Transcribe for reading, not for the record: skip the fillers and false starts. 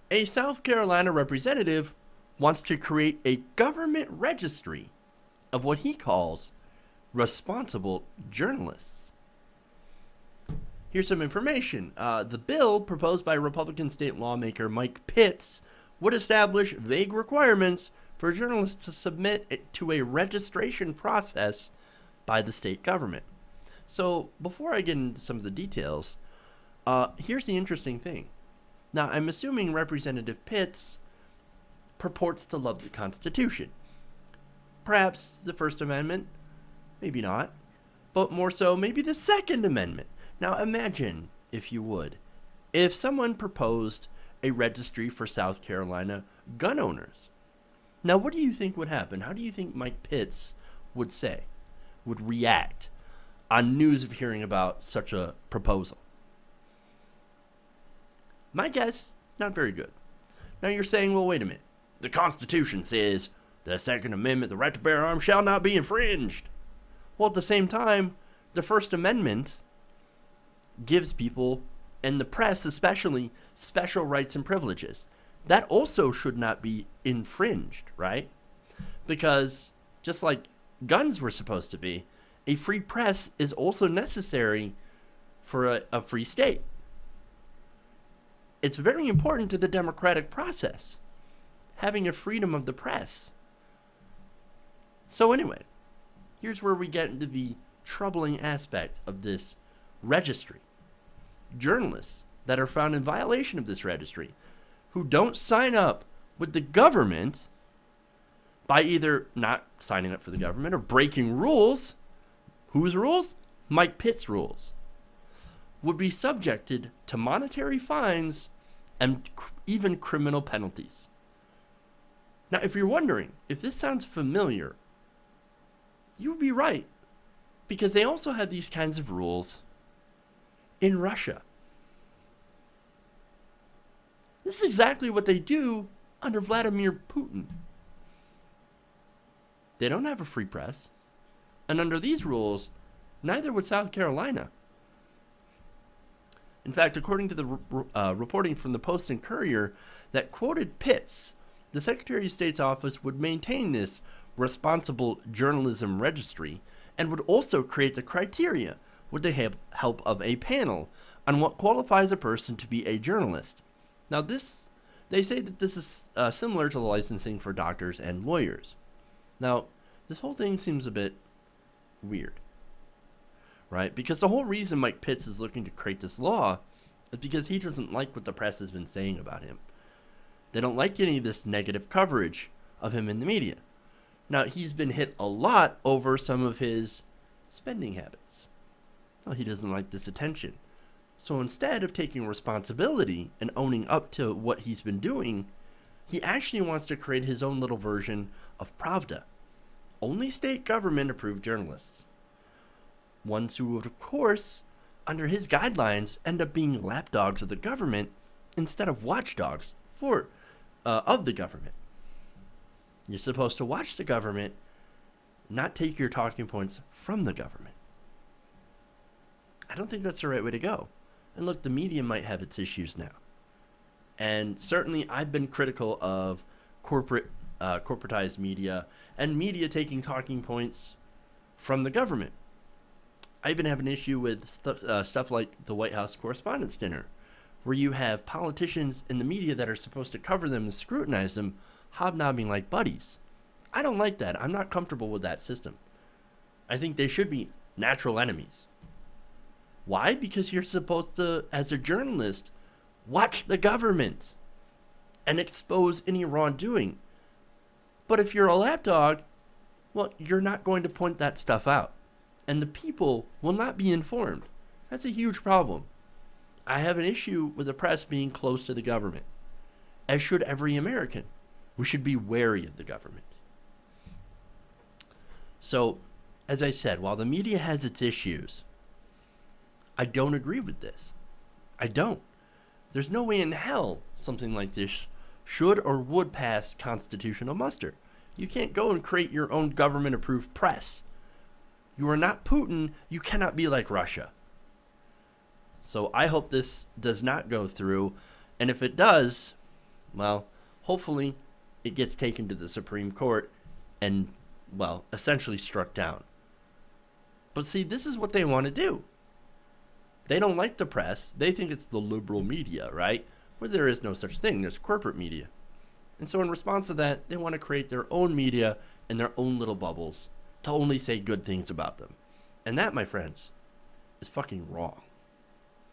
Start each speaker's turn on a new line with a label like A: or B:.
A: A South Carolina representative wants to create a government registry of what he calls responsible journalists. Here's some information. The bill proposed by Republican state lawmaker Mike Pitts would establish vague requirements for journalists to submit it to a registration process by the state government. So before I get into some of the details, here's the interesting thing. Now, I'm assuming Representative Pitts purports to love the Constitution. Perhaps the First Amendment, maybe not, but more so maybe the Second Amendment. Now imagine, if you would, if someone proposed a registry for South Carolina gun owners. Now what do you think would happen? How do you think Mike Pitts would react on news of hearing about such a proposal? My guess, not very good. Now you're saying, well, wait a minute. The Constitution says the Second Amendment, the right to bear arms, shall not be infringed. Well, at the same time, the First Amendment gives people, and the press especially, special rights and privileges. That also should not be infringed, right? Because just like guns were supposed to be, a free press is also necessary for a free state. It's very important to the democratic process, having a freedom of the press. So anyway, here's where we get into the troubling aspect of this registry. Journalists that are found in violation of this registry, who don't sign up with the government by either not signing up for the government or breaking rules. Whose rules? Mike Pitts' rules. Would be subjected to monetary fines and even criminal penalties. Now, if you're wondering if this sounds familiar, you would be right, because they also have these kinds of rules in Russia. This is exactly what they do under Vladimir Putin. They don't have a free press, and under these rules, neither would South Carolina. In fact, according to the reporting from the Post and Courier that quoted Pitts, the Secretary of State's office would maintain this responsible journalism registry and would also create the criteria with the help of a panel on what qualifies a person to be a journalist. Now they say that this is similar to the licensing for doctors and lawyers. Now, this whole thing seems a bit weird, right? Because the whole reason Mike Pitts is looking to create this law is because he doesn't like what the press has been saying about him. They don't like any of this negative coverage of him in the media. Now, he's been hit a lot over some of his spending habits. Well, he doesn't like this attention. So instead of taking responsibility and owning up to what he's been doing, he actually wants to create his own little version of Pravda. Only state government approved journalists. Ones who would, of course, under his guidelines, end up being lapdogs of the government instead of watchdogs of the government. You're supposed to watch the government, not take your talking points from the government. I don't think that's the right way to go. And look, the media might have its issues now. And certainly I've been critical of corporatized media and media taking talking points from the government. I even have an issue with stuff like the White House Correspondents' Dinner, where you have politicians in the media that are supposed to cover them and scrutinize them, hobnobbing like buddies. I don't like that. I'm not comfortable with that system. I think they should be natural enemies. Why? Because you're supposed to, as a journalist, watch the government and expose any wrongdoing. But if you're a lapdog, well, you're not going to point that stuff out. And the people will not be informed. That's a huge problem. I have an issue with the press being close to the government, as should every American. We should be wary of the government. So, as I said, while the media has its issues, I don't agree with this. I don't. There's no way in hell something like this should or would pass constitutional muster. You can't go and create your own government-approved press. You are not Putin. You cannot be like Russia. So I hope this does not go through. And if it does, Well, hopefully it gets taken to the Supreme Court and, well, essentially struck down. But see, this is what they want to do. They don't like the press. They think it's the liberal media, right? Where there is no such thing. There's corporate media. And so in response to that, they want to create their own media and their own little bubbles to only say good things about them. And that, my friends, is fucking wrong.